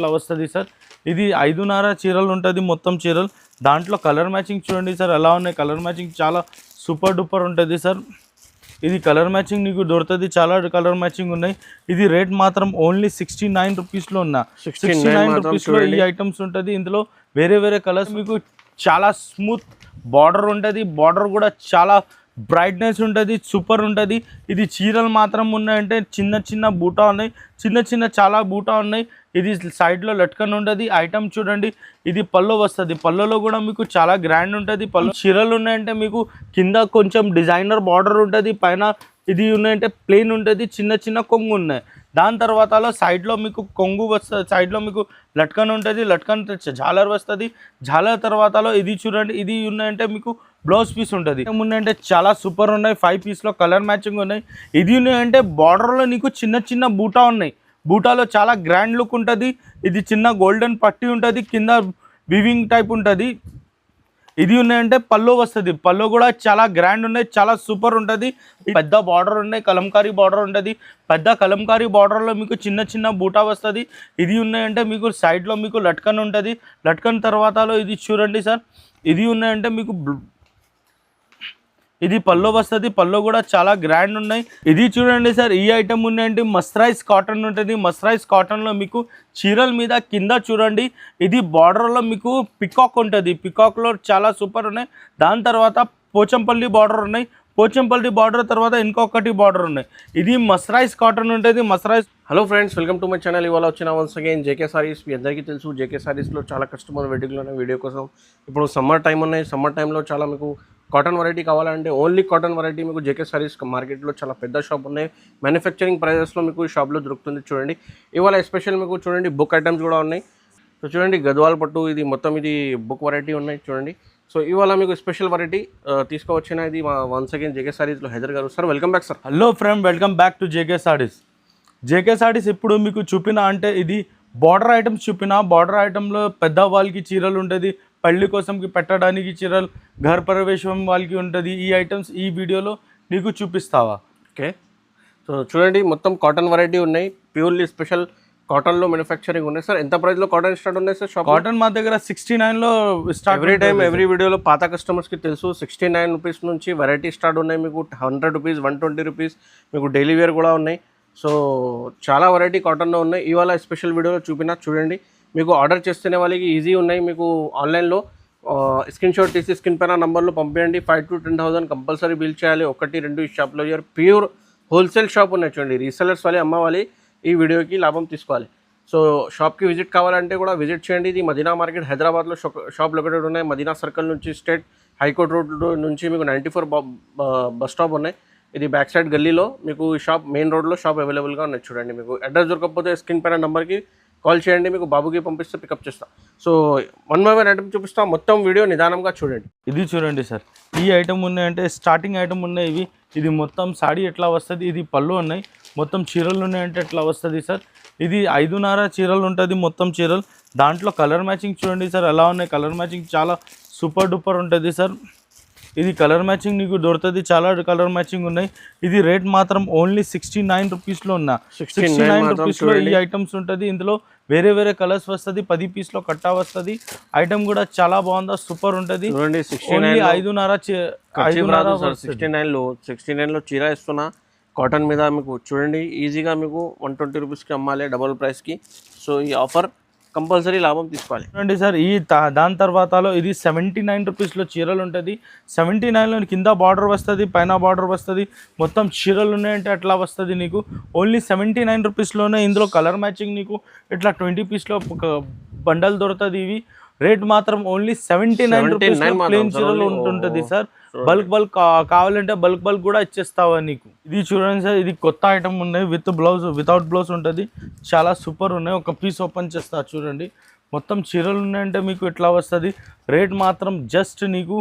ఇట్లా వస్తుంది సార్. ఇది 5.5 చీరలు ఉంటుంది మొత్తం చీరలు. దాంట్లో కలర్ మ్యాచింగ్ చూడండి సార్ ఎలా ఉన్నాయి. కలర్ మ్యాచింగ్ చాలా సూపర్ డూపర్ ఉంటుంది సార్. ఇది కలర్ మ్యాచింగ్ నీకు దొరుకుతుంది, చాలా కలర్ మ్యాచింగ్ ఉన్నాయి. ఇది రేట్ మాత్రం ఓన్లీ 69 రూపీస్లో ఉన్నా. 69 రూపీస్లో ఈ ఐటమ్స్ ఉంటుంది. ఇందులో వేరే వేరే కలర్స్ మీకు చాలా స్మూత్ బార్డర్ ఉంటుంది. బార్డర్ కూడా చాలా బ్రైట్నెస్ ఉంటుంది, సూపర్ ఉంటుంది. ఇది చీరలు మాత్రం ఉన్నాయంటే చిన్న చిన్న బూటా ఉన్నాయి, చిన్న చాలా బూటా ఉన్నాయి. ఇది సైడ్లో లట్కన్ ఉంటుంది. ఐటమ్ చూడండి, ఇది పళ్ళు వస్తుంది. పళ్ళులో కూడా మీకు చాలా గ్రాండ్ ఉంటుంది. పళ్ళు చీరలు ఉన్నాయంటే మీకు కింద కొంచెం డిజైనర్ బార్డర్ ఉంటుంది, పైన ఇది ఉన్నాయంటే ప్లెయిన్ ఉంటుంది, చిన్న కొంగు ఉన్నాయి. దాని తర్వాతలో సైడ్లో మీకు కొంగు వస్తుంది, సైడ్లో మీకు లట్కన్ ఉంటుంది, లట్కన్ జాలర్ వస్తుంది. జాలర్ తర్వాతలో ఇది చూడండి, ఇది ఉన్నాయంటే మీకు బ్లౌజ్ పీస్ ఉంటుంది. ఉన్నాయంటే చాలా సూపర్ ఉన్నాయి. 5 పీస్లో కలర్ మ్యాచింగ్ ఉన్నాయి. ఇది ఉన్నాయంటే బార్డర్లో నీకు చిన్న బూటా ఉన్నాయి. బూటాలో చాలా గ్రాండ్ లుక్ ఉంటుంది. ఇది చిన్న గోల్డెన్ పట్టి ఉంటుంది, కింద వివింగ్ టైప్ ఉంటుంది. ఇది ఉన్నాయంటే పళ్ళు వస్తుంది. పళ్ళు కూడా చాలా గ్రాండ్ ఉన్నాయి, చాలా సూపర్ ఉంటుంది. పెద్ద బార్డర్ ఉన్నాయి, కలంకారీ బార్డర్ ఉంటుంది. పెద్ద కలంకారీ బార్డర్లో మీకు చిన్న బూటా వస్తుంది. ఇది ఉన్నాయంటే మీకు సైడ్లో మీకు లట్కన్ ఉంటుంది. లట్కన్ తర్వాతలో ఇది చూడండి సార్, ఇది ఉన్నాయంటే మీకు ఇది పళ్ళు వస్తుంది. పళ్ళు కూడా చాలా గ్రాండ్ ఉన్నాయి. ఇది చూడండి సార్, ఈ ఐటమ్ ఉన్నాయంటే మస్రైజ్ కాటన్ ఉంటుంది. మస్రైజ్ కాటన్లో మీకు చీరల మీద కింద చూడండి, ఇది బార్డర్లో మీకు పికాక్ ఉంటుంది. పికాక్లో చాలా సూపర్ ఉన్నాయి. దాని తర్వాత పోచంపల్లి బార్డర్ ఉన్నాయి. పోచంపల్లి బార్డర్ తర్వాత ఇంకొకటి బార్డర్ ఉన్నాయి. ఇది మస్రైజ్ కాటన్ ఉంటుంది. Mercerised. Hello friends, welcome to my channel. ఇవాళ వచ్చిన వన్స్ అగైన్ జేకే సారీస్. మీ అందరికీ తెలుసు జేకే సారీస్లో చాలా కస్టమర్ వెడ్డింగ్లో వీడియో కోసం. ఇప్పుడు సమ్మర్ టైం ఉన్నాయి. సమ్మర్ టైంలో చాలా మీకు కాటన్ వెరైటీ కావాలంటే ఓన్లీ కాటన్ వెరైటీ మీకు జేకే సారీస్ మార్కెట్లో చాలా పెద్ద షాప్ ఉన్నాయి. మ్యానుఫ్యాక్చరింగ్ ప్రైజెస్లో మీకు షాప్లో దొరుకుతుంది. చూడండి, ఇవాళ ఎస్పెషల్ మీకు చూడండి బుక్ ఐటమ్స్ కూడా ఉన్నాయి. సో చూడండి, గద్వాల్ పట్టు, ఇది మొత్తం ఇది బుక్ వెరైటీ ఉన్నాయి చూడండి. సో ఇవాళ మీకు స్పెషల్ వెరైటీ తీసుకువచ్చిన ఇది వన్స్ అగైన్ జేకే సారీస్లో హైదర్ గారు. Sir welcome back sir. Hello friend, welcome back to JK saris. JK saris ఇప్పుడు మీకు చూపిన అంటే ఇది బార్డర్ ఐటమ్స్ చూపిన. బార్డర్ ఐటంలో పెద్ద వాళ్ళకి చీరలు ఉంటుంది, పెళ్లి కోసంకి పెట్టడానికి చీరలు, ఘర ప్రవేశం వాళ్ళకి ఉంటుంది. ఈ ఐటమ్స్ ఈ వీడియోలో నీకు చూపిస్తావా? ఓకే. సో చూడండి, మొత్తం కాటన్ వెరైటీ ఉన్నాయి. ప్యూర్లీ స్పెషల్ కాటన్లో మ్యానుఫ్యాక్చరింగ్ ఉన్నాయి. సార్ ఎంత ప్రైస్లో కాటన్ స్టార్ట్ ఉన్నాయి సార్ షాప్? కాటన్ మా దగ్గర 69లో స్టార్ట్. ఎవ్రీ టైం ఎవ్రీ వీడియోలో పాత కస్టమర్స్కి తెలుసు 69 రూపీస్ నుంచి వెరైటీ స్టార్ట్ ఉన్నాయి. మీకు 100 రూపీస్, 120 రూపీస్ మీకు డైలీ వేర్ కూడా ఉన్నాయి. సో చాలా వెరైటీ కాటన్లో ఉన్నాయి. ఇవాళ స్పెషల్ వీడియోలో చూపిన చూడండి. మీకు ఆర్డర్ చేస్తున్న వాళ్ళకి ఈజీ ఉన్నాయి. మీకు ఆన్లైన్లో స్క్రీన్ షాట్ తీసి స్క్రీన్ పైన నంబర్లో పంపించండి. 5,000 to 10,000 కంపల్సరీ బిల్ చేయాలి. 1-2 ఈ షాప్లో ప్యూర్ హోల్సేల్ షాప్ ఉన్నాయి చూడండి. రీసెలర్స్ వాళ్ళే అమ్మవాలి, ఈ వీడియోకి లాభం తీసుకోవాలి. సో షాప్కి విజిట్ కావాలంటే కూడా విజిట్ చేయండి. ఇది మదీనా మార్కెట్ హైదరాబాద్లో షాప్ లొకేటెడ్ ఉన్నాయి. మదీనా సర్కిల్ నుంచి స్టేట్ హైకోర్ట్ రోడ్ నుంచి మీకు 94 బస్ స్టాప్ ఉన్నాయి. ఇది బ్యాక్ సైడ్ గల్లీలో మీకు షాప్, మెయిన్ రోడ్లో షాప్ అవైలబుల్గా ఉన్నాయి చూడండి. మీకు అడ్రస్ దొరకకపోతే స్క్రీన్ పైన నెంబర్కి కాల్ చేయండి, మీకు బాబుకి పంపిస్తే పికప్ చేస్తాం. సో 1 by 1 ఐటమ్ చూపిస్తాం. మొత్తం వీడియో నిదానంగా చూడండి. ఇది చూడండి సార్, ఈ ఐటమ్ ఉన్నాయంటే స్టార్టింగ్ ఐటమ్ ఉన్నాయి ఇవి. ఇది మొత్తం సాడీ ఎట్లా వస్తుంది, ఇది పళ్ళు ఉన్నాయి. మొత్తం చీరలు ఉన్నాయంటే ఎట్లా వస్తుంది సార్. ఇది 5.5 చీరలు ఉంటుంది మొత్తం చీరలు. దాంట్లో కలర్ మ్యాచింగ్ చూడండి సార్ ఎలా ఉన్నాయి. కలర్ మ్యాచింగ్ చాలా సూపర్ డూపర్ ఉంటుంది సార్. ఇది కలర్ మ్యాచింగ్ నీకు దొరుకుతుంది, చాలా కలర్ మ్యాచింగ్ ఉన్నాయి. ఇది రేట్ మాత్రం ఓన్లీ 69 రూపీస్లో ఉన్నా. 69 రూపీస్లో ఈ ఐటమ్స్ ఉంటుంది. ఇందులో వేరే వేరే కలర్స్ వస్తుంది. 10 పీస్లో కట్టా వస్తుంది. ఐటమ్ కూడా చాలా బాగుందా, సూపర్ ఉంటుంది. 5.5 చీర ఇస్తున్నా కాటన్ మీద మీకు చూడండి. ఈజీగా మీకు 120 రూపీస్కి అమ్మాలి, డబుల్ ప్రైస్కి. సో ఈ ఆఫర్ కంపల్సరీ లాభం తీసుకోవాలి. చూడండి సార్, ఈ దాని తర్వాతలో ఇది 79 రూపీస్లో చీరలు ఉంటుంది. 79లో కింద బార్డర్ వస్తుంది, పైన బార్డర్ వస్తుంది. మొత్తం చీరలు ఉన్నాయంటే అట్లా వస్తుంది నీకు. ఓన్లీ 79 రూపీస్లోనే. ఇందులో కలర్ మ్యాచింగ్ నీకు ఇట్లా 20 పీస్లో ఒక బండల్ దొరుకుతుంది. ఇవి రేట్ మాత్రం ఓన్లీ 79 రూపీస్ ప్లేన్ చీరలు ఉంటుంటుంది సార్. బల్క్ కావాలంటే బల్క్ కూడా ఇచ్చేస్తావా నీకు. ఇది చూడండి సార్, ఇది కొత్త ఐటమ్ ఉన్నాయి. విత్ బ్లౌజ్, వితౌట్ బ్లౌజ్ ఉంటుంది. చాలా సూపర్ ఉన్నాయి. ఒక పీస్ ఓపెన్ చేస్తా చూడండి. మొత్తం చీరలు ఉన్నాయంటే మీకు ఎట్లా వస్తుంది. రేట్ మాత్రం జస్ట్ నీకు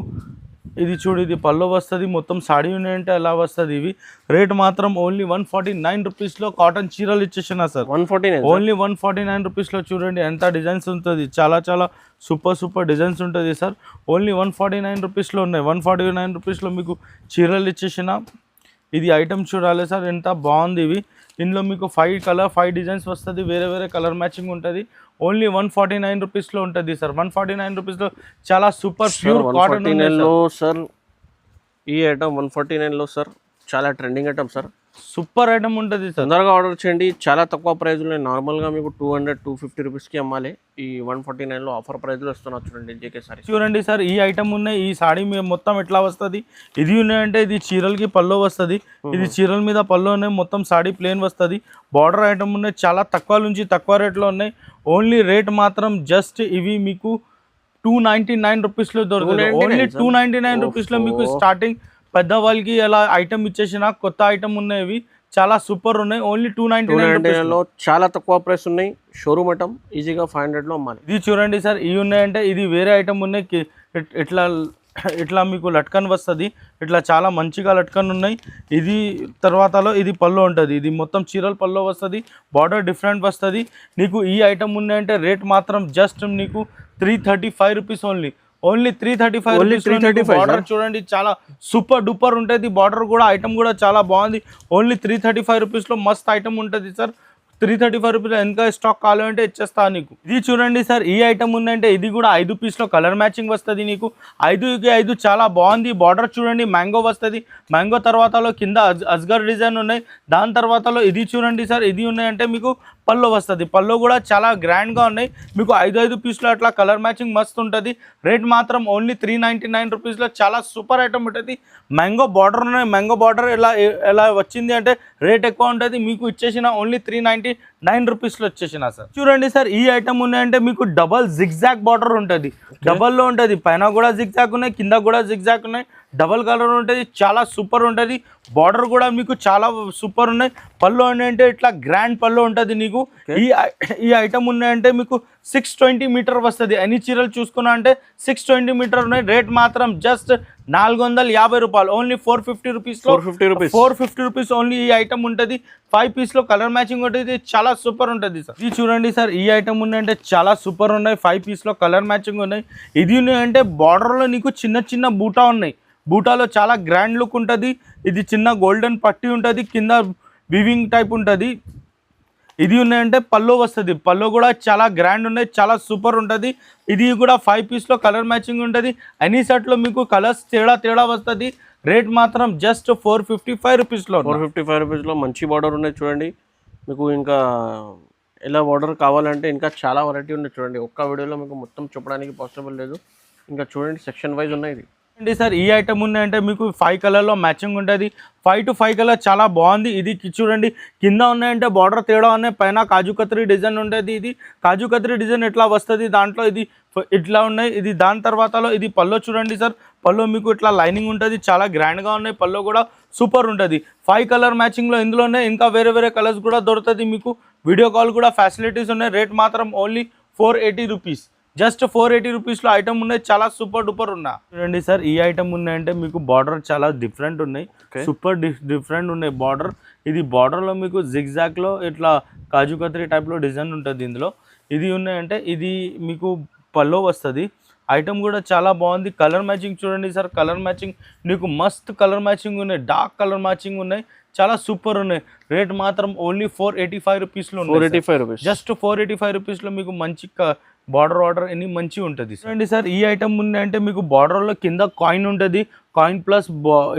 ఇది చూడు, ఇది పళ్ళు వస్తుంది. మొత్తం సాడీ ఉన్నాయంటే ఎలా వస్తుంది. ఇవి రేట్ మాత్రం ఓన్లీ 149 రూపీస్లో కాటన్ చీరలు ఇచ్చేసిన సార్. 149 ఓన్లీ 149 రూపీస్లో చూడండి ఎంత డిజైన్స్ ఉంటుంది. చాలా సూపర్ డిజైన్స్ ఉంటుంది సార్. ఓన్లీ 149 రూపీస్లో ఉన్నాయి. 149 రూపీస్లో మీకు చీరలు ఇచ్చేసిన. ఇది ఐటమ్ చూడాలి సార్, ఎంత బాగుంది ఇవి. ఇందులో మీకు 5 డిజైన్స్ వస్తుంది. వేరే వేరే కలర్ మ్యాచింగ్ ఉంటుంది. ఓన్లీ 149 రూపీస్లో ఉంటుంది సార్. 149 రూపీస్లో చాలా సూపర్ ప్యూర్ కాటన్ 149లో సార్, ఈ ఐటమ్ 149లో సార్ చాలా trending item sir. Super item ఉంటుంది సార్. తొందరగా ఆర్డర్ చేయండి, చాలా తక్కువ ప్రైస్లో. నార్మల్గా మీకు 200-250 రూపీస్కి అమ్మాలి, ఈ 149లో ఆఫర్ ప్రైస్లో ఇస్తున్నారు చూడండి జేకే సారీ. చూడండి సార్, ఈ ఐటమ్ ఉన్నాయి. ఈ సాడీ మొత్తం ఎట్లా వస్తుంది, ఇది ఉన్నాయంటే ఇది చీరలకి పల్లో వస్తుంది. ఇది చీరల మీద పల్లో ఉన్నాయి, మొత్తం సాడీ ప్లేన్ వస్తుంది. బార్డర్ ఐటమ్ ఉన్నాయి, చాలా తక్కువ నుంచి తక్కువ రేట్లో ఉన్నాయి. ఓన్లీ రేట్ మాత్రం జస్ట్ ఇవి మీకు 299 రూపీస్లో దొరుకుతుంది. ఓన్లీ 299 రూపీస్లో మీకు స్టార్టింగ్. పెద్దవాళ్ళకి ఎలా ఐటమ్ ఇచ్చేసిన కొత్త ఐటమ్ ఉన్నాయి, ఇవి చాలా సూపర్ ఉన్నాయి. ఓన్లీ 299లో చాలా తక్కువ ప్రైస్ ఉన్నాయి. షోరూమ్ ఐటమ్ ఈజీగా 500లో అమ్మాలి. ఇది చూడండి సార్, ఇవి ఉన్నాయంటే ఇది వేరే ఐటమ్ ఉన్నాయి. ఇట్లా ఇట్లా మీకు లట్కన్ వస్తుంది, ఇట్లా చాలా మంచిగా లట్కన్ ఉన్నాయి. ఇది తర్వాతలో ఇది పల్లో ఉంటుంది, ఇది మొత్తం చీరల పల్లో వస్తుంది. బార్డర్ డిఫరెంట్ వస్తుంది. నీకు ఈ ఐటమ్ ఉన్నాయంటే రేట్ మాత్రం జస్ట్ నీకు 335 రూపీస్ ఓన్లీ 335. బార్డర్ చూడండి చాలా సూపర్ డూపర్ ఉంటుంది. బార్డర్ కూడా ఐటమ్ కూడా చాలా బాగుంది. ఓన్లీ 335 రూపీస్లో మస్త్ ఐటమ్ ఉంటుంది సార్. 335 రూపీస్ ఇంకా స్టాక్ కావాలంటే ఇచ్చేస్తా నీకు. ఇది చూడండి సార్, ఈ ఐటమ్ ఉందంటే ఇది కూడా 5 పీస్లో కలర్ మ్యాచింగ్ వస్తుంది నీకు. 5కి 5 చాలా బాగుంది. బార్డర్ చూడండి మ్యాంగో వస్తుంది. మ్యాంగో తర్వాతలో కింద అజ్గర్ డిజైన్ ఉన్నాయి. దాని తర్వాతలో ఇది చూడండి సార్, ఇది ఉన్నాయంటే మీకు పల్లో వస్తుంది. పల్లో కూడా చాలా గ్రాండ్గా ఉన్నాయి. మీకు 5 పీస్లో అట్లా కలర్ మ్యాచింగ్ మస్తు ఉంటుంది. రేట్ మాత్రం ఓన్లీ 399 రూపీస్లో చాలా సూపర్ ఐటమ్ ఉంటుంది. మ్యాంగో బార్డర్ ఉన్నాయి. మ్యాంగో బార్డర్ ఎలా వచ్చింది అంటే రేట్ ఎక్కువ ఉంటుంది. మీకు ఇచ్చేసిన ఓన్లీ 399 రూపీస్లో వచ్చేసిన సార్. చూడండి సార్, ఈ ఐటమ్ ఉన్నాయంటే మీకు డబల్ జిగ్జాగ్ బార్డర్ ఉంటుంది. డబల్లో ఉంటుంది, పైన కూడా జిగ్జాగ్ ఉన్నాయి, కింద కూడా జిగ్జాగ్ ఉన్నాయి. డబల్ కలర్ ఉంటుంది, చాలా సూపర్ ఉంటుంది. బార్డర్ కూడా మీకు చాలా సూపర్ ఉన్నాయి. పళ్ళు ఉన్నాయంటే ఇట్లా గ్రాండ్ పళ్ళు ఉంటుంది నీకు. ఈ ఐటమ్ ఉన్నాయంటే మీకు 620 మీటర్ వస్తుంది. అన్ని చీరలు చూసుకున్నా అంటే 620 మీటర్ ఉన్నాయి. రేట్ మాత్రం జస్ట్ 450 రూపాయలు. Only 450 rupees. 450 రూపీస్ ఓన్లీ ఈ ఐటమ్ ఉంటుంది. 5 పీస్లో కలర్ మ్యాచింగ్ ఉంటుంది, చాలా సూపర్ ఉంటుంది సార్. ఇది చూడండి సార్, ఈ ఐటమ్ ఉన్నాయంటే చాలా సూపర్ ఉన్నాయి. 5 పీస్లో కలర్ మ్యాచింగ్ ఉన్నాయి. ఇది ఉన్నాయంటే బార్డర్లో నీకు చిన్న చిన్న బూటా ఉన్నాయి. బూటాలో చాలా గ్రాండ్ లుక్ ఉంటుంది. ఇది చిన్న గోల్డెన్ పట్టి ఉంటుంది, కింద వివింగ్ టైప్ ఉంటుంది. ఇది ఉన్నాయంటే పల్లో వస్తుంది. పల్లో కూడా చాలా గ్రాండ్ ఉన్నాయి, చాలా సూపర్ ఉంటుంది. ఇది కూడా 5 పీస్లో కలర్ మ్యాచింగ్ ఉంటుంది. అన్ని సెట్లో మీకు కలర్స్ తేడా వస్తుంది. రేట్ మాత్రం జస్ట్ 455 రూపీస్లో. 455 రూపీస్లో మంచి బార్డర్ ఉన్నాయి చూడండి. మీకు ఇంకా ఎలా బార్డర్ కావాలంటే ఇంకా చాలా వెరైటీ ఉన్నాయి చూడండి. ఒక్క వీడియోలో మీకు మొత్తం చెప్పడానికి పాసిబుల్ లేదు. ఇంకా చూడండి సెక్షన్ వైజ్ ఉన్నాయి. ఇది అండి సార్, ఈ ఐటమ్ ఉన్నాయంటే మీకు 5 కలర్లో మ్యాచింగ్ ఉంటుంది. 5 to 5 కలర్ చాలా బాగుంది. ఇది చూడండి, కింద ఉన్నాయంటే బార్డర్ తేడా ఉన్నాయి, పైన కాజు కత్రీ డిజైన్ ఉంటుంది. ఇది కాజు కత్రీ డిజైన్ ఎట్లా వస్తుంది, దాంట్లో ఇది ఇట్లా ఉన్నాయి. ఇది దాని తర్వాతలో ఇది పల్లో చూడండి సార్, పల్లో మీకు ఇట్లా లైనింగ్ ఉంటుంది, చాలా గ్రాండ్గా ఉన్నాయి. పల్లో కూడా సూపర్ ఉంటుంది. 5 కలర్ మ్యాచింగ్లో ఇందులోనే ఇంకా వేరే కలర్స్ కూడా దొరుకుతుంది మీకు. వీడియో కాల్ కూడా ఫెసిలిటీస్ ఉన్నాయి. రేట్ మాత్రం ఓన్లీ 480 రూపీస్. జస్ట్ 480 రూపీస్లో ఐటమ్ ఉన్నాయి, చాలా సూపర్ డూపర్ ఉన్నా. చూడండి సార్, ఈ ఐటమ్ ఉన్నాయంటే మీకు బార్డర్ చాలా డిఫరెంట్ ఉన్నాయి, సూపర్ డిఫరెంట్ ఉన్నాయి బార్డర్. ఇది బార్డర్లో మీకు జిగ్జాగ్లో ఇట్లా కాజు కత్రీ టైప్లో డిజైన్ ఉంటుంది ఇందులో. ఇది ఉన్నాయంటే ఇది మీకు పల్లో వస్తుంది. ఐటమ్ కూడా చాలా బాగుంది. కలర్ మ్యాచింగ్ చూడండి సార్, కలర్ మ్యాచింగ్ నీకు మస్త్ కలర్ మ్యాచింగ్ ఉన్నాయి, డార్క్ కలర్ మ్యాచింగ్ ఉన్నాయి, చాలా సూపర్ ఉన్నాయి. రేట్ మాత్రం ఓన్లీ 485 రూపీస్లో. 485 రూపీస్. జస్ట్ 485 రూపీస్లో మీకు మంచి బార్డర్ అన్ని మంచిగా ఉంటుంది. చూడండి సార్, ఈ ఐటమ్ ఉన్నాయంటే మీకు బార్డర్లో కింద కాయిన్ ఉంటుంది, కాయిన్ ప్లస్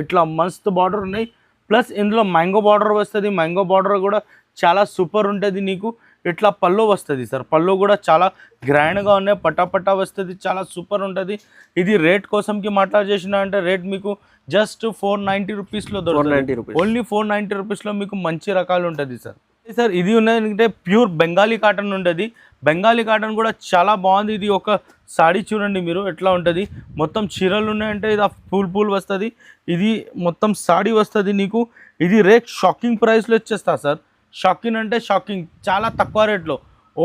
ఇట్లా మస్త్ బార్డర్ ఉన్నాయి. ప్లస్ ఇందులో మ్యాంగో బార్డర్ వస్తుంది. మ్యాంగో బార్డర్ కూడా చాలా సూపర్ ఉంటుంది నీకు. ఇట్లా పల్లో వస్తుంది సార్, పల్లో కూడా చాలా గ్రాండ్గా ఉన్నాయి, పట్టా వస్తుంది, చాలా సూపర్ ఉంటుంది. ఇది రేట్ కోసంకి మాట్లాడేసిన అంటే రేట్ మీకు జస్ట్ 490 రూపీస్లో దొరుకుతుంది. ఓన్లీ 490 రూపీస్లో మీకు మంచి రకాలు ఉంటుంది సార్. సార్ ఇది ఉన్నదంటే ప్యూర్ బెంగాలీ కాటన్ ఉంటుంది. బెంగాలీ కాటన్ కూడా చాలా బాగుంది. ఇది ఒక సాడీ చూడండి మీరు ఎట్లా ఉంటుంది. మొత్తం చీరలు ఉన్నాయంటే ఇది పూల్ వస్తుంది. ఇది మొత్తం సాడీ వస్తుంది నీకు. ఇది రేట్ షాకింగ్ ప్రైస్లో ఇచ్చేస్తా సార్. షాకింగ్ అంటే షాకింగ్, చాలా తక్కువ రేట్లో.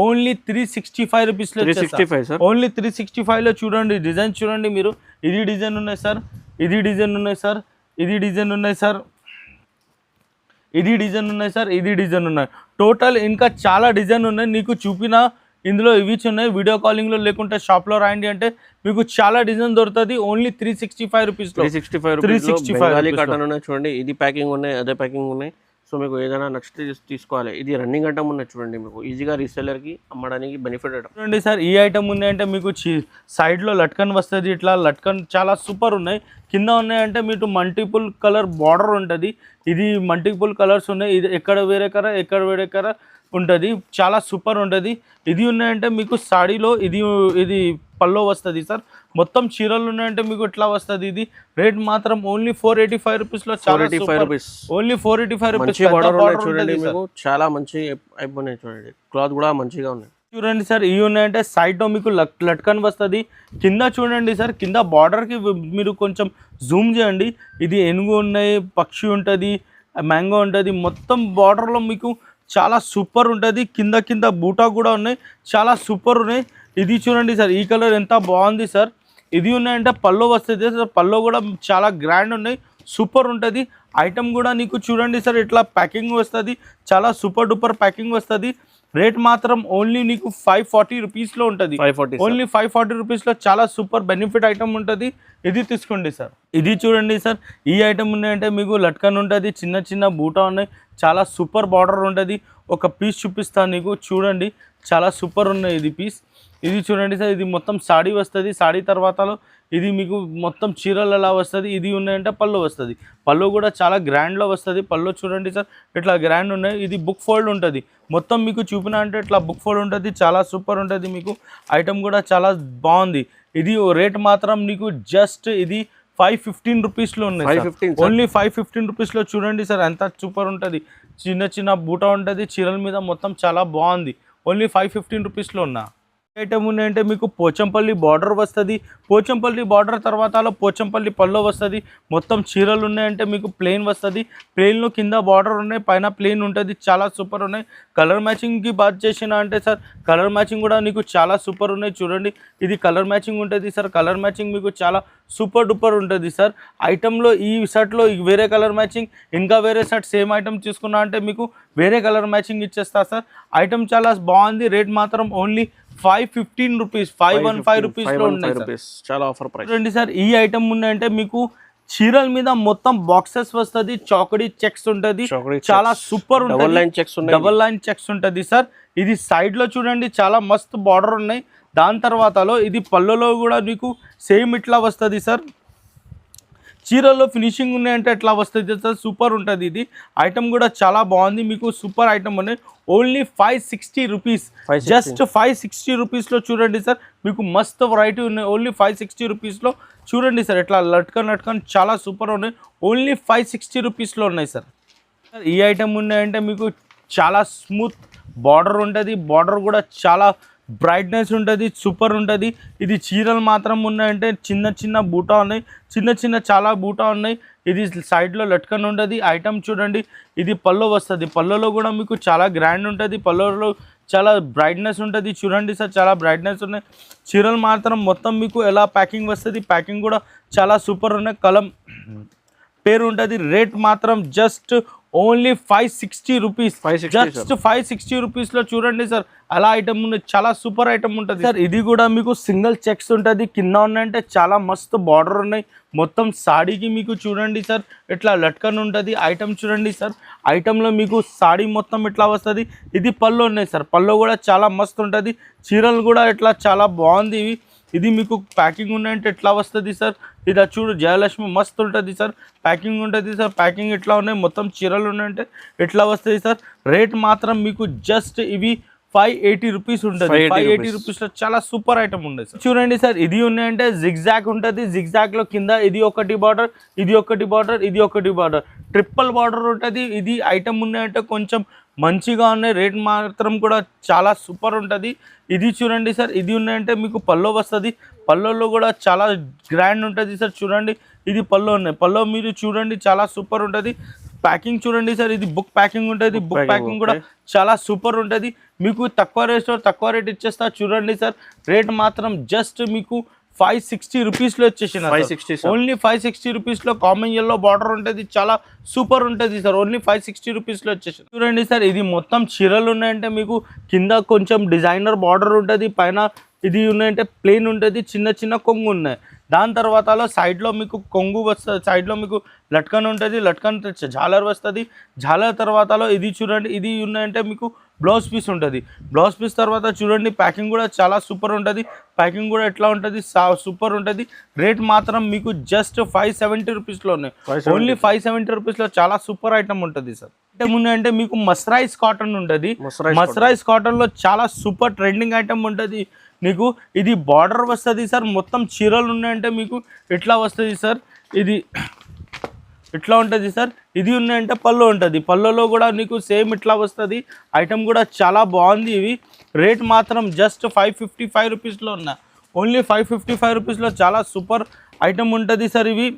ఓన్లీ 365 రూపీస్లో. ఓన్లీ 365లో చూడండి. డిజైన్ చూడండి మీరు. ఇది డిజైన్ ఉన్నాయి సార్, ఇది డిజైన్ ఉన్నాయి సార్, ఇది డిజైన్ ఉన్నాయి సార్, ఇది డిజైన్ ఉన్నాయి సార్, ఇది డిజైన్ ఉన్నాయి. టోటల్ ఇంకా చాలా డిజైన్ ఉన్నాయి. నీకు చూపిన ఇందులో ఇవి ఉన్నాయి. వీడియో కాలింగ్లో లేకుంటే షాప్లో రాయండి అంటే మీకు చాలా డిజైన్ దొరుకుతుంది. Only 365 rupees. 365 కాటన్ ఉన్నాయి చూడండి. ఇది ప్యాకింగ్ ఉన్నాయి, అదే ప్యాకింగ్ ఉన్నాయి. సో మీకు ఏదైనా నచ్చితే తీసుకోవాలి. ఇది రన్నింగ్ ఐటమ్ ఉన్నాయి చూడండి, మీకు ఈజీగా రీసెలర్కి అమ్మడానికి బెనిఫిట్ ఐటమ్. చూడండి సార్, ఈ ఐటమ్ ఉన్నాయంటే మీకు సైడ్లో లట్కన్ వస్తుంది, ఇట్లా లట్కన్ చాలా సూపర్ ఉన్నాయి. కింద ఉన్నాయంటే మీకు మల్టిపుల్ కలర్ బార్డర్ ఉంటుంది. ఇది మల్టిపుల్ కలర్స్ ఉన్నాయి. ఇది ఎక్కడ వేరే కలర్ ఉంటుంది, చాలా సూపర్ ఉంటుంది. ఇది ఉన్నాయంటే మీకు సాడీలో ఇది పల్లో వస్తుంది సార్. మొత్తం చీరలు ఉన్నాయంటే మీకు ఇట్లా వస్తుంది. ఇది రేట్ మాత్రం ఓన్లీ 485 రూపీస్లో, చాలా రూపీస్, ఓన్లీ 485 రూపీస్. చూడండి మీకు చాలా మంచి అయిపోయినాయి చూడండి, క్లాత్ కూడా మంచిగా ఉన్నాయి. చూడండి సార్, ఇవి ఉన్నాయంటే సైడ్లో మీకు లట్కన్ వస్తుంది. కింద చూడండి సార్, కింద బార్డర్కి మీరు కొంచెం జూమ్ చేయండి. ఇది ఏనుగు ఉన్నాయి, పక్షి ఉంటుంది, మ్యాంగో ఉంటుంది. మొత్తం బార్డర్లో మీకు చాలా సూపర్ ఉంటుంది. కింద బూటా కూడా ఉన్నాయి, చాలా సూపర్ ఉన్నాయి. ఇది చూడండి సార్, ఈ కలర్ ఎంత బాగుంది సార్. ఇది ఉన్నాయంటే పల్లో వస్తుంది సార్. పల్లో కూడా చాలా గ్రాండ్ ఉన్నాయి, సూపర్ ఉంటుంది. ఐటమ్ కూడా నీకు చూడండి సార్, ఇట్లా ప్యాకింగ్ వస్తుంది, చాలా సూపర్ డూపర్ ప్యాకింగ్ వస్తుంది. రేట్ మాత్రం ఓన్లీ నీకు 540 రూపీస్లో ఉంటుంది. ఓన్లీ 540 రూపీస్లో చాలా సూపర్ బెనిఫిట్ ఐటమ్ ఉంటుంది. ఇది తీసుకోండి సార్. ఇది చూడండి సార్, ఈ ఐటమ్ ఉన్నాయంటే మీకు లట్కన్ ఉంటుంది, చిన్న బూటా ఉన్నాయి, చాలా సూపర్ బార్డర్ ఉంటుంది. ఒక పీస్ చూపిస్తాను నీకు, చూడండి చాలా సూపర్ ఉన్నాయి ఇది పీస్. ఇది చూడండి సార్, ఇది మొత్తం సాడీ వస్తుంది. సాడీ తర్వాతలో ఇది మీకు మొత్తం చీరలు ఎలా వస్తుంది. ఇది ఉన్నాయంటే పళ్ళు వస్తుంది. పళ్ళు కూడా చాలా గ్రాండ్లో వస్తుంది. పళ్ళు చూడండి సార్, ఇట్లా గ్రాండ్ ఉన్నాయి. ఇది బుక్ ఫోల్డ్ ఉంటుంది. మొత్తం మీకు చూపిన అంటే ఇట్లా బుక్ ఫోల్డ్ ఉంటుంది, చాలా సూపర్ ఉంటుంది. మీకు ఐటమ్ కూడా చాలా బాగుంది. ఇది రేట్ మాత్రం నీకు జస్ట్ ఇది 515 రూపీస్లో ఉన్నాయి. ఓన్లీ 515 రూపీస్లో చూడండి సార్, ఎంత సూపర్ ఉంటుంది. చిన్న బూటా ఉంటుంది చీరల మీద, మొత్తం చాలా బాగుంది. ఓన్లీ 515 రూపీస్లో ఉన్నా ఐటమ్ ఉన్నాయంటే మీకు పోచంపల్లి బార్డర్ వస్తుంది. పోచంపల్లి బార్డర్ తర్వాత పోచంపల్లి పల్లో వస్తుంది. మొత్తం చీరలు ఉన్నాయంటే మీకు ప్లెయిన్ వస్తుంది. ప్లెయిన్లో కింద బార్డర్ ఉన్నాయి, పైన ప్లెయిన్ ఉంటుంది, చాలా సూపర్ ఉన్నాయి. కలర్ మ్యాచింగ్కి బాత్ చేసిన అంటే సార్, కలర్ మ్యాచింగ్ కూడా నీకు చాలా సూపర్ ఉన్నాయి. చూడండి, ఇది కలర్ మ్యాచింగ్ ఉంటుంది సార్. కలర్ మ్యాచింగ్ మీకు చాలా సూపర్ డూపర్ ఉంటుంది సార్. ఐటెంలో ఈ షర్ట్లో వేరే కలర్ మ్యాచింగ్, ఇంకా వేరే షర్ట్ సేమ్ ఐటమ్ తీసుకున్నా అంటే మీకు వేరే కలర్ మ్యాచింగ్ ఇచ్చేస్తా సార్. ఐటమ్ చాలా బాగుంది. రేట్ మాత్రం ఓన్లీ 515 రూపీస్, 515 రూపీస్లో ఉన్నాయి. చాలా ఆఫర్ ప్రైస్. చూడండి సార్, ఈ ఐటమ్ ఉన్నాయంటే మీకు చీరల మీద మొత్తం బాక్సెస్ వస్తుంది, చాకడీ చెక్స్ ఉంటుంది, చాలా సూపర్ ఉంటుంది. డబల్ లైన్ చెక్స్ ఉంటుంది సార్. ఇది సైడ్లో చూడండి చాలా మస్తు బార్డర్ ఉన్నాయి. దాని తర్వాతలో ఇది పళ్ళలో కూడా మీకు సేమ్ ఇట్లా వస్తుంది సార్. చీరల్లో ఫినిషింగ్ ఉన్నాయంటే ఎట్లా వస్తుంది సార్, సూపర్ ఉంటుంది. ఇది ఐటమ్ కూడా చాలా బాగుంది. మీకు సూపర్ ఐటమ్ ఉన్నాయి. ఓన్లీ 560 రూపీస్, జస్ట్ 560 రూపీస్లో చూడండి సార్, మీకు మస్తు వెరైటీ ఉన్నాయి. ఓన్లీ 560 రూపీస్లో చూడండి సార్, ఇట్లా లట్కన్ చాలా సూపర్ ఉన్నాయి. ఓన్లీ 560 రూపీస్లో ఉన్నాయి సార్. ఈ ఐటమ్ ఉన్నాయంటే మీకు చాలా స్మూత్ బార్డర్ ఉంటుంది. బార్డర్ కూడా చాలా బ్రైట్నెస్ ఉంటుంది, సూపర్ ఉంటుంది. ఇది చీరలు మాత్రం ఉన్నాయంటే చిన్న బూటా ఉన్నాయి, చాలా బూటా ఉన్నాయి. ఇది సైడ్లో లట్కన్ ఉంటుంది. ఐటమ్ చూడండి, ఇది పల్లో వస్తుంది. పల్లోలో కూడా మీకు చాలా గ్రాండ్ ఉంటుంది. పల్లోలో చాలా బ్రైట్నెస్ ఉంటుంది. చూడండి సార్, చాలా బ్రైట్నెస్ ఉన్నాయి. చీరలు మాత్రం మొత్తం మీకు ఎలా ప్యాకింగ్ వస్తుంది, ప్యాకింగ్ కూడా చాలా సూపర్ ఉన్నాయి. కలం పేరు ఉంటుంది. రేట్ మాత్రం జస్ట్ ఓన్లీ 560 రూపీస్, జస్ట్ 560 రూపీస్లో చూడండి సార్, అలా ఐటమ్ ఉంది, చాలా సూపర్ ఐటమ్ ఉంటుంది సార్. ఇది కూడా మీకు సింగిల్ చెక్స్ ఉంటుంది. కింద ఉన్నాయంటే చాలా మస్తు బార్డర్ ఉన్నాయి. మొత్తం సాడీకి మీకు చూడండి సార్, ఇట్లా లట్కన్ ఉంటుంది. ఐటమ్ చూడండి సార్, ఐటంలో మీకు సాడీ మొత్తం ఇట్లా వస్తుంది. ఇది పళ్ళు ఉన్నాయి సార్, పళ్ళు కూడా చాలా మస్తు ఉంటుంది. చీరలు కూడా ఇట్లా చాలా బాగుంది. ఇది మీకు ప్యాకింగ్ ఉన్నాయంటే ఎట్లా వస్తుంది సార్, ఇది చూడు జయలక్ష్మి మస్తు ఉంటుంది సార్. ప్యాకింగ్ ఉంటుంది సార్, ప్యాకింగ్ ఇట్లా ఉన్నాయి. మొత్తం చీరలు ఉన్నాయంటే ఎట్లా వస్తుంది సార్. రేట్ మాత్రం మీకు జస్ట్ ఇవి 580 రూపీస్ ఉంటుంది. 580 రూపీస్లో చాలా సూపర్ ఐటమ్ ఉండదు సార్. చూడండి సార్, ఇది ఉన్నాయంటే జిగ్జాగ్ ఉంటుంది. జిగ్జాగ్లో కింద ఇది ఒకటి బార్డర్, ఇది ఒకటి బార్డర్, ఇది ఒకటి బార్డర్, ట్రిపుల్ బార్డర్ ఉంటుంది. ఇది ఐటమ్ ఉన్నాయంటే కొంచెం మంచిగా ఉన్నాయి. రేట్ మాత్రం కూడా చాలా సూపర్ ఉంటుంది. ఇది చూడండి సార్, ఇది ఉన్నాయంటే మీకు పల్లో వస్తుంది. పల్లోలో కూడా చాలా గ్రాండ్ ఉంటుంది సార్. చూడండి, ఇది పల్లో ఉన్నాయి. పల్లో మీరు చూడండి చాలా సూపర్ ఉంటుంది. ప్యాకింగ్ చూడండి సార్, ఇది బుక్ ప్యాకింగ్ ఉంటుంది. బుక్ ప్యాకింగ్ కూడా చాలా సూపర్ ఉంటుంది. మీకు తక్కువ రేట్ ఇచ్చేస్తా. చూడండి సార్, రేట్ మాత్రం జస్ట్ మీకు 560 రూపీస్లో వచ్చేసిన, ఓన్లీ 560 రూపీస్లో. కామన్ ఎల్లో బార్డర్ ఉంటుంది, చాలా సూపర్ ఉంటుంది సార్. ఓన్లీ 560 రూపీస్లో వచ్చేసి చూడండి సార్. ఇది మొత్తం చీరలు ఉన్నాయంటే మీకు కింద కొంచెం డిజైనర్ బార్డర్ ఉంటుంది, పైన ఇది ఉన్నాయంటే ప్లెయిన్ ఉంటుంది. చిన్న కొంగు ఉన్నాయి. దాని తర్వాతలో సైడ్లో మీకు కొంగు వస్తుంది, సైడ్లో మీకు లట్కన్ ఉంటుంది, లట్కన్ జాలర్ వస్తుంది. జాలర్ తర్వాతలో ఇది చూడండి, ఇది ఉన్నాయంటే మీకు బ్లౌజ్ పీస్ ఉంటుంది. బ్లౌజ్ పీస్ తర్వాత చూడండి ప్యాకింగ్ కూడా చాలా సూపర్ ఉంటుంది. ప్యాకింగ్ కూడా ఎట్లా ఉంటుంది, సూపర్ ఉంటుంది. రేట్ మాత్రం మీకు జస్ట్ 570 రూపీస్లో ఉన్నాయి. ఓన్లీ 570 రూపీస్లో చాలా సూపర్ ఐటమ్ ఉంటుంది సార్. ఐటమ్ ఉన్నాయంటే మీకు మస్రైజ్ కాటన్ ఉంటుంది. మస్రైజ్ కాటన్లో చాలా సూపర్ ట్రెండింగ్ ఐటమ్ ఉంటుంది మీకు. ఇది బార్డర్ వస్తుంది సార్, మొత్తం చీరలు ఉన్నాయంటే మీకు ఇట్లా వస్తుంది సార్. ఇది ఇట్లా ఉంటుంది సార్. ఇది ఉన్నాయంటే పళ్ళు ఉంటుంది, పళ్ళులో కూడా నీకు సేమ్ ఇట్లా వస్తుంది. ఐటమ్ కూడా చాలా బాగుంది. ఇవి రేట్ మాత్రం జస్ట్ 555 రూపీస్లో ఉన్నాయి. ఓన్లీ 555 రూపీస్లో చాలా సూపర్ ఐటమ్ ఉంటుంది సార్. ఇవి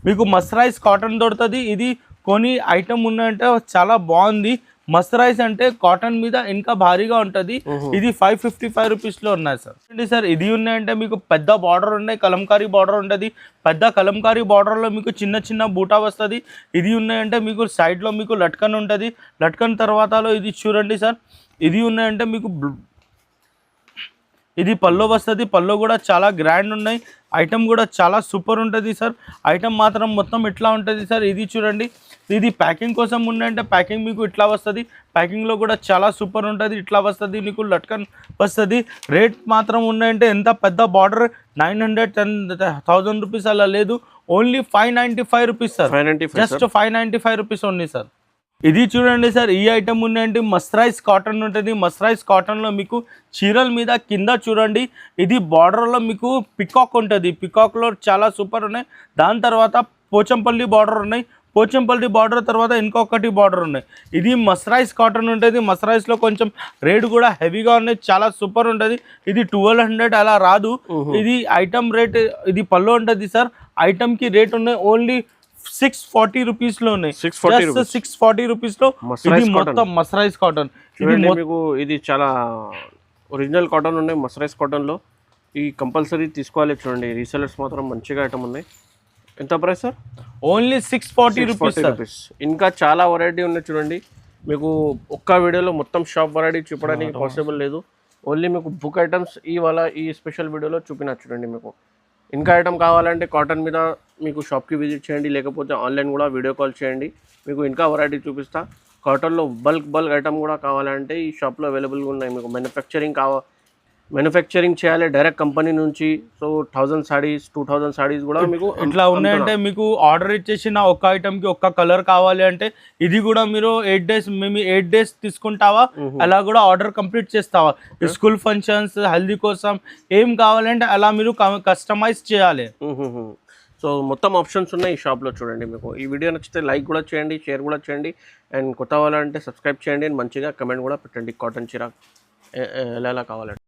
మీకు మస్రైజ్ కాటన్ దొరుకుతుంది. ఇది కొన్ని ఐటమ్ ఉన్నాయంటే చాలా బాగుంది. మస్రైజ్ అంటే కాటన్ మీద ఇంకా భారీగా ఉంటుంది. ఇది 555 రూపీస్లో ఉన్నాయి సార్. సార్ ఇది ఉన్నాయంటే మీకు పెద్ద బార్డర్ ఉన్నాయి, కలంకారీ బార్డర్ ఉంటుంది. పెద్ద కలంకారీ బార్డర్లో మీకు చిన్న చిన్న బూటా వస్తుంది. ఇది ఉన్నాయంటే మీకు సైడ్లో మీకు లట్కన్ ఉంటుంది. లట్కన్ తర్వాతలో ఇది చూడండి సార్, ఇది ఉన్నాయంటే మీకు ఇది పల్లో వస్తుంది. పల్లో కూడా చాలా గ్రాండ్ ఉన్నాయి. ఐటమ్ కూడా చాలా సూపర్ ఉంటుంది సార్. ఐటమ్ మాత్రం మొత్తం ఇట్లా ఉంటుంది సార్. ఇది చూడండి, ఇది ప్యాకింగ్ కోసం ఉన్నాయంటే ప్యాకింగ్ మీకు ఇట్లా వస్తుంది. ప్యాకింగ్లో కూడా చాలా సూపర్ ఉంటుంది. ఇట్లా వస్తుంది మీకు లట్కన్ వస్తుంది. రేట్ మాత్రం ఉన్నాయంటే ఎంత పెద్ద బార్డర్ 910,000 రూపీస్ అలా లేదు. Only 595 rupees sir. Just 595 rupees only sir. ఇది చూడండి సార్, ఈ ఐటమ్ ఉన్నాయండి మస్రైజ్ కాటన్ ఉంటుంది. మస్రైజ్ కాటన్లో మీకు చీరల మీద కింద చూడండి, ఇది బార్డర్లో మీకు పికాక్ ఉంటుంది. పికాక్లో చాలా సూపర్ ఉన్నాయి. దాని తర్వాత పోచంపల్లి బార్డర్ ఉన్నాయి. పోచంపల్లి బార్డర్ తర్వాత ఇంకొకటి బార్డర్ ఉన్నాయి. ఇది మస్రైజ్ కాటన్ ఉంటుంది. మస్రైజ్లో కొంచెం రేట్ కూడా హెవీగా ఉన్నాయి, చాలా సూపర్ ఉంటుంది. ఇది 1200 అలా రాదు. ఇది ఐటమ్ రేట్, ఇది పళ్ళు ఉంటుంది సార్. ఐటమ్కి రేట్ ఉన్నాయి ఓన్లీ 640 రూపీస్లో ఉన్నాయి. 640 రూపీస్లో ఇది మొత్తం మస్రైజ్ కాటన్. ఇది మీకు ఇది చాలా ఒరిజినల్ కాటన్ ఉన్నాయి. మస్రైజ్ కాటన్లో ఈ కంపల్సరీ తీసుకోవాలి. చూడండి రీసెలర్స్ మాత్రం మంచిగా ఐటమ్ ఉన్నాయి. ఎంత ప్రైస్ సార్? Only 640 rupees. ఇంకా చాలా వెరైటీ ఉన్నాయి చూడండి. మీకు ఒక్క వీడియోలో మొత్తం షాప్ వెరైటీ చూపడానికి పాసిబుల్ లేదు. ఓన్లీ మీకు బుక్ ఐటమ్స్ ఈ స్పెషల్ వీడియోలో చూపినా చూడండి. మీకు ఇంకా ఐటమ్ కావాలంటే కాటన్ మీద మీకు షాప్కి విజిట్ చేయండి, లేకపోతే ఆన్లైన్ కూడా వీడియో కాల్ చేయండి. మీకు ఇంకా వెరైటీ చూపిస్తా. కాటన్లో బల్క్ ఐటమ్ కూడా కావాలంటే ఈ షాప్లో అవైలబుల్గా ఉన్నాయి. మీకు మ్యానుఫ్యాక్చరింగ్ చేయాలి డైరెక్ట్ కంపెనీ నుంచి. సో 1000 సారీస్ 2000 సారీస్ కూడా మీకు ఇట్లా ఉన్నాయంటే మీకు ఆర్డర్ ఇచ్చేసిన ఒక్క ఐటమ్కి ఒక్క కలర్ కావాలి అంటే ఇది కూడా మీరు 8 డేస్, మేము 8 డేస్ తీసుకుంటావా అలా కూడా ఆర్డర్ కంప్లీట్ చేస్తావా. స్కూల్ ఫంక్షన్స్, హల్దీ కోసం ఏం కావాలంటే అలా మీరు కస్టమైజ్ చేయాలి. సో మొత్తం ఆప్షన్స్ ఉన్నాయి ఈ షాప్లో చూడండి. మీకు ఈ వీడియో నచ్చితే లైక్ కూడా చేయండి, షేర్ కూడా చేయండి. అండ్ కొత్త వాళ్ళంటే సబ్స్క్రైబ్ చేయండి. అండ్ మంచిగా కమెంట్ కూడా పెట్టండి కాటన్ చీర ఎలా కావాలంటే.